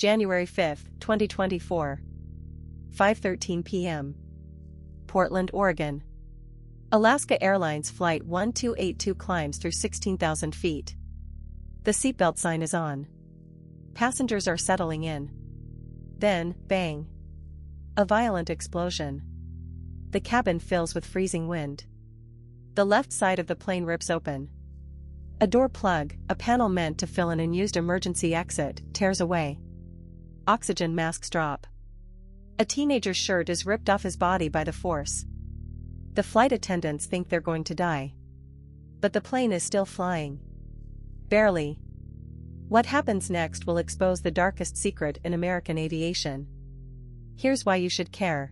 January 5, 2024. 5:13 p.m. Portland, Oregon. Alaska Airlines Flight 1282 climbs through 16,000 feet. The seatbelt sign is on. Passengers are settling in. Then, bang. A violent explosion. The cabin fills with freezing wind. The left side of the plane rips open. A door plug, a panel meant to fill an unused emergency exit, tears away. Oxygen masks drop. A teenager's shirt is ripped off his body by the force. The flight attendants think they're going to die. But the plane is still flying. Barely. What happens next will expose the darkest secret in American aviation. Here's why you should care.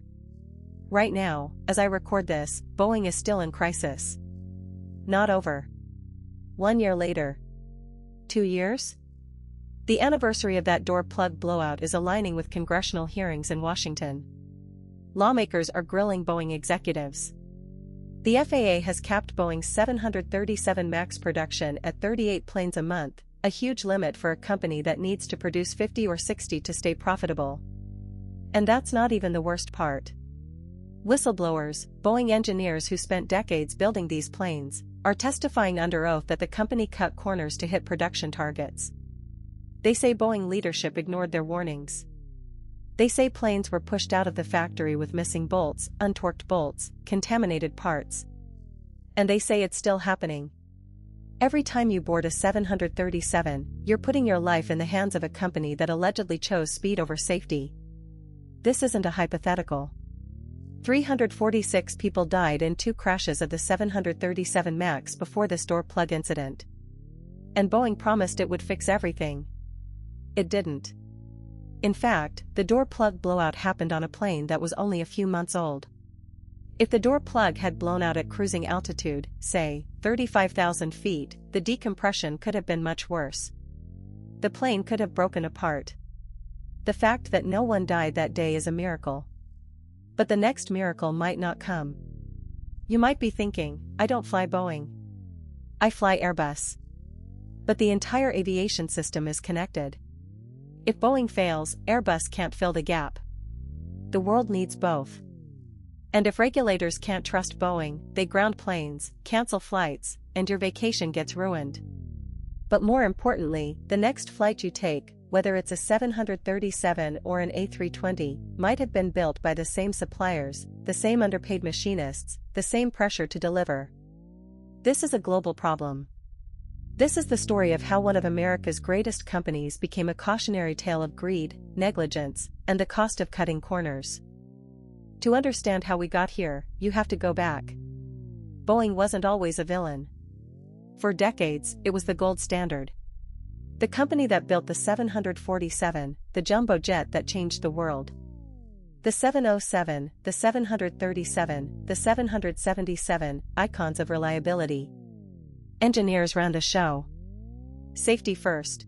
Right now, as I record this, Boeing is still in crisis. Not over. 1 year later. 2 years? The anniversary of that door plug blowout is aligning with congressional hearings in Washington. Lawmakers are grilling Boeing executives. The FAA has capped Boeing's 737 MAX production at 38 planes a month, a huge limit for a company that needs to produce 50 or 60 to stay profitable. And that's not even the worst part. Whistleblowers, Boeing engineers who spent decades building these planes, are testifying under oath that the company cut corners to hit production targets. They say Boeing leadership ignored their warnings. They say planes were pushed out of the factory with missing bolts, untorqued bolts, contaminated parts. And they say it's still happening. Every time you board a 737, you're putting your life in the hands of a company that allegedly chose speed over safety. This isn't a hypothetical. 346 people died in 2 crashes of the 737 MAX before this door plug incident. And Boeing promised it would fix everything. It didn't. In fact, the door plug blowout happened on a plane that was only a few months old. If the door plug had blown out at cruising altitude, say, 35,000 feet, the decompression could have been much worse. The plane could have broken apart. The fact that no one died that day is a miracle. But the next miracle might not come. You might be thinking, I don't fly Boeing. I fly Airbus. But the entire aviation system is connected. If Boeing fails, Airbus can't fill the gap. The world needs both. And if regulators can't trust Boeing, they ground planes, cancel flights, and your vacation gets ruined. But more importantly, the next flight you take, whether it's a 737 or an A320, might have been built by the same suppliers, the same underpaid machinists, the same pressure to deliver. This is a global problem. This is the story of how one of America's greatest companies became a cautionary tale of greed, negligence, and the cost of cutting corners. To understand how we got here, you have to go back. Boeing wasn't always a villain. For decades, it was the gold standard. The company that built the 747, the jumbo jet that changed the world. The 707, the 737, the 777, icons of reliability. Engineers ran the show. Safety first.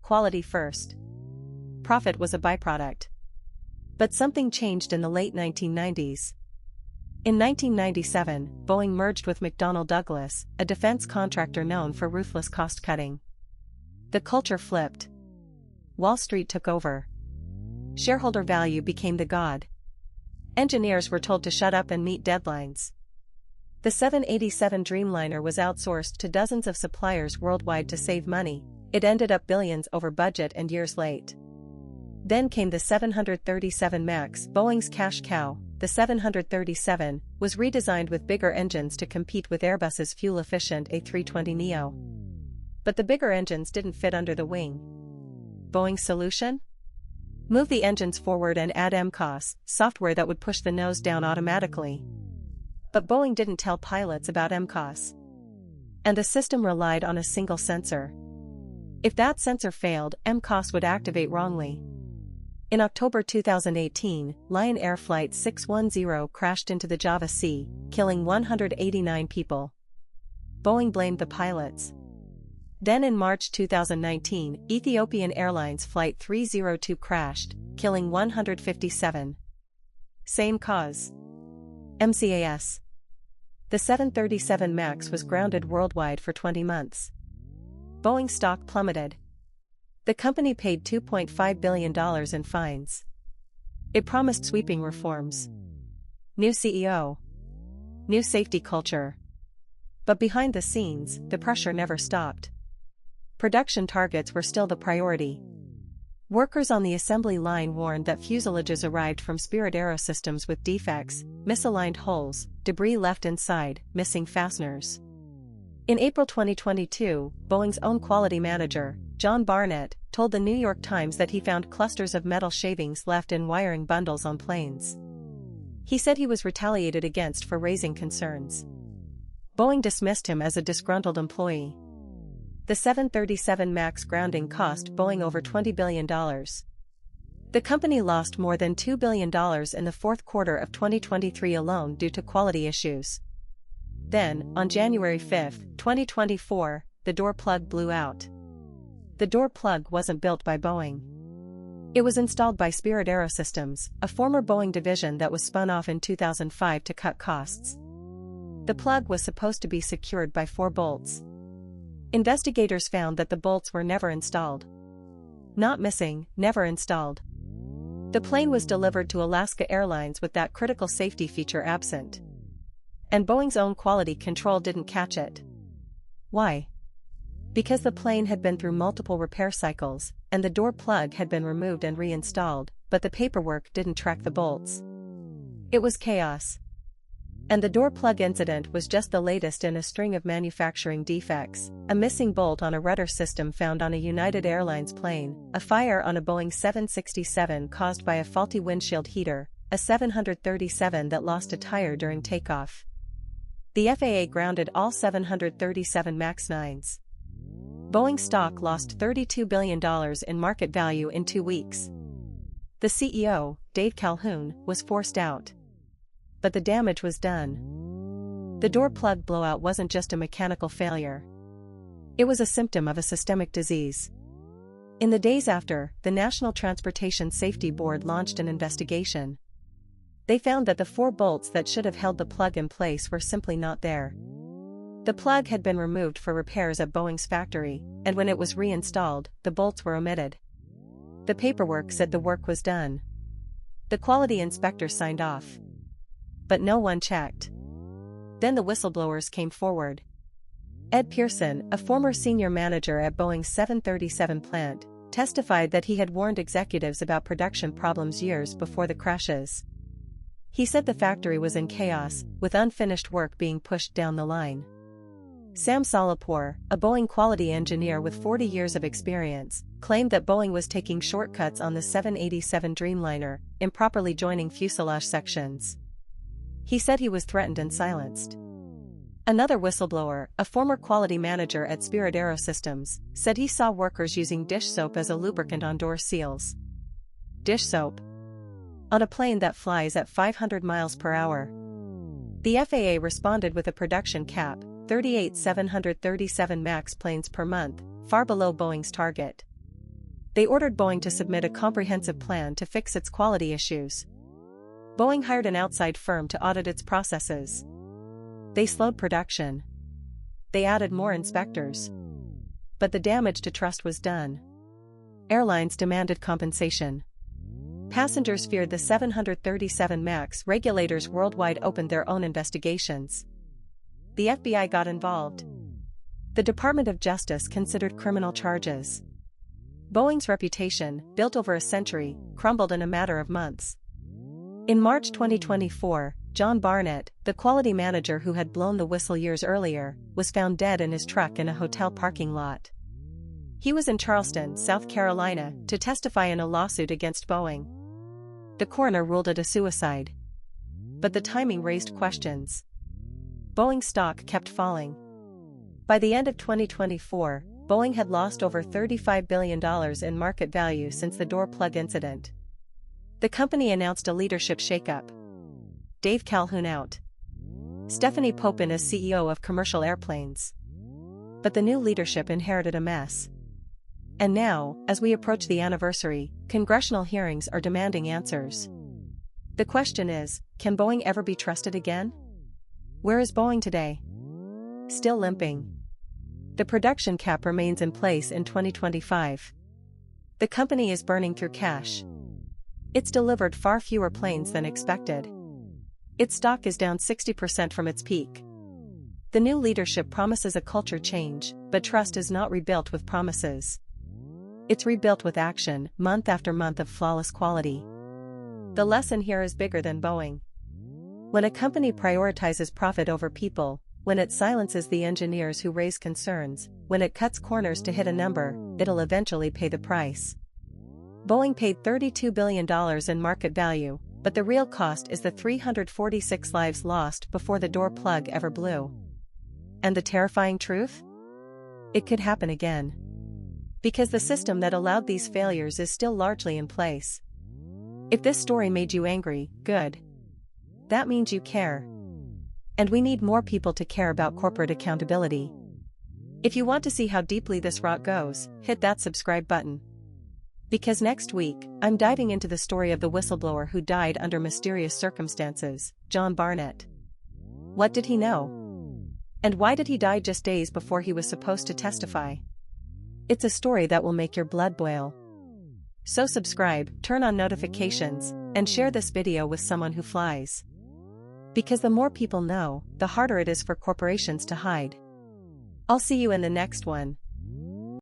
Quality first. Profit was a byproduct. But something changed in the late 1990s. In 1997, Boeing merged with McDonnell Douglas, a defense contractor known for ruthless cost-cutting. The culture flipped. Wall Street took over. Shareholder value became the god. Engineers were told to shut up and meet deadlines. The 787 Dreamliner was outsourced to dozens of suppliers worldwide to save money. It ended up billions over budget and years late. Then came the 737 MAX, Boeing's cash cow. The 737 was redesigned with bigger engines to compete with Airbus's fuel-efficient A320neo. But the bigger engines didn't fit under the wing. Boeing's solution? Move the engines forward and add MCOS, software that would push the nose down automatically. But Boeing didn't tell pilots about MCOS. And the system relied on a single sensor. If that sensor failed, MCOS would activate wrongly. In October 2018, Lion Air Flight 610 crashed into the Java Sea, killing 189 people. Boeing blamed the pilots. Then in March 2019, Ethiopian Airlines Flight 302 crashed, killing 157. Same cause. MCAS. The 737 MAX was grounded worldwide for 20 months. Boeing stock plummeted. The company paid $2.5 billion in fines. It promised sweeping reforms. New CEO. New safety culture. But behind the scenes, the pressure never stopped. Production targets were still the priority. Workers on the assembly line warned that fuselages arrived from Spirit Aerosystems with defects, misaligned holes, debris left inside, missing fasteners. In April 2022, Boeing's own quality manager, John Barnett, told the New York Times that he found clusters of metal shavings left in wiring bundles on planes. He said he was retaliated against for raising concerns. Boeing dismissed him as a disgruntled employee. The 737 MAX grounding cost Boeing over $20 billion. The company lost more than $2 billion in the fourth quarter of 2023 alone due to quality issues. Then, on January 5, 2024, the door plug blew out. The door plug wasn't built by Boeing. It was installed by Spirit Aerosystems, a former Boeing division that was spun off in 2005 to cut costs. The plug was supposed to be secured by 4 bolts. Investigators found that the bolts were never installed. Not missing, never installed. The plane was delivered to Alaska Airlines with that critical safety feature absent. And Boeing's own quality control didn't catch it. Why? Because the plane had been through multiple repair cycles, and the door plug had been removed and reinstalled, but the paperwork didn't track the bolts. It was chaos. And the door plug incident was just the latest in a string of manufacturing defects: a missing bolt on a rudder system found on a United Airlines plane, a fire on a Boeing 767 caused by a faulty windshield heater, a 737 that lost a tire during takeoff. The FAA grounded all 737 MAX 9s. Boeing stock lost $32 billion in market value in 2 weeks. The CEO, Dave Calhoun, was forced out. But the damage was done. The door plug blowout wasn't just a mechanical failure. It was a symptom of a systemic disease. In the days after, the National Transportation Safety Board launched an investigation. They found that the 4 bolts that should have held the plug in place were simply not there. The plug had been removed for repairs at Boeing's factory, and when it was reinstalled, the bolts were omitted. The paperwork said the work was done. The quality inspector signed off. But no one checked. Then the whistleblowers came forward. Ed Pearson, a former senior manager at Boeing's 737 plant, testified that he had warned executives about production problems years before the crashes. He said the factory was in chaos, with unfinished work being pushed down the line. Sam Solapur, a Boeing quality engineer with 40 years of experience, claimed that Boeing was taking shortcuts on the 787 Dreamliner, improperly joining fuselage sections. He said he was threatened and silenced. Another whistleblower, a former quality manager at Spirit Aerosystems, said he saw workers using dish soap as a lubricant on door seals. Dish soap? On a plane that flies at 500 miles per hour. The FAA responded with a production cap, 38 737 MAX planes per month, far below Boeing's target. They ordered Boeing to submit a comprehensive plan to fix its quality issues. Boeing hired an outside firm to audit its processes. They slowed production. They added more inspectors. But the damage to trust was done. Airlines demanded compensation. Passengers feared the 737 MAX. Regulators worldwide opened their own investigations. The FBI got involved. The Department of Justice considered criminal charges. Boeing's reputation, built over a century, crumbled in a matter of months. In March 2024, John Barnett, the quality manager who had blown the whistle years earlier, was found dead in his truck in a hotel parking lot. He was in Charleston, South Carolina, to testify in a lawsuit against Boeing. The coroner ruled it a suicide. But the timing raised questions. Boeing stock kept falling. By the end of 2024, Boeing had lost over $35 billion in market value since the door plug incident. The company announced a leadership shakeup. Dave Calhoun out. Stephanie Popin as CEO of commercial airplanes. But the new leadership inherited a mess. And now, as we approach the anniversary, congressional hearings are demanding answers. The question is, can Boeing ever be trusted again? Where is Boeing today? Still limping. The production cap remains in place in 2025. The company is burning through cash. It's delivered far fewer planes than expected. Its stock is down 60% from its peak. The new leadership promises a culture change, but trust is not rebuilt with promises. It's rebuilt with action, month after month of flawless quality. The lesson here is bigger than Boeing. When a company prioritizes profit over people, when it silences the engineers who raise concerns, when it cuts corners to hit a number, it'll eventually pay the price. Boeing paid $32 billion in market value, but the real cost is the 346 lives lost before the door plug ever blew. And the terrifying truth? It could happen again. Because the system that allowed these failures is still largely in place. If this story made you angry, good. That means you care. And we need more people to care about corporate accountability. If you want to see how deeply this rot goes, hit that subscribe button. Because next week, I'm diving into the story of the whistleblower who died under mysterious circumstances, John Barnett. What did he know? And why did he die just days before he was supposed to testify? It's a story that will make your blood boil. So subscribe, turn on notifications, and share this video with someone who flies. Because the more people know, the harder it is for corporations to hide. I'll see you in the next one.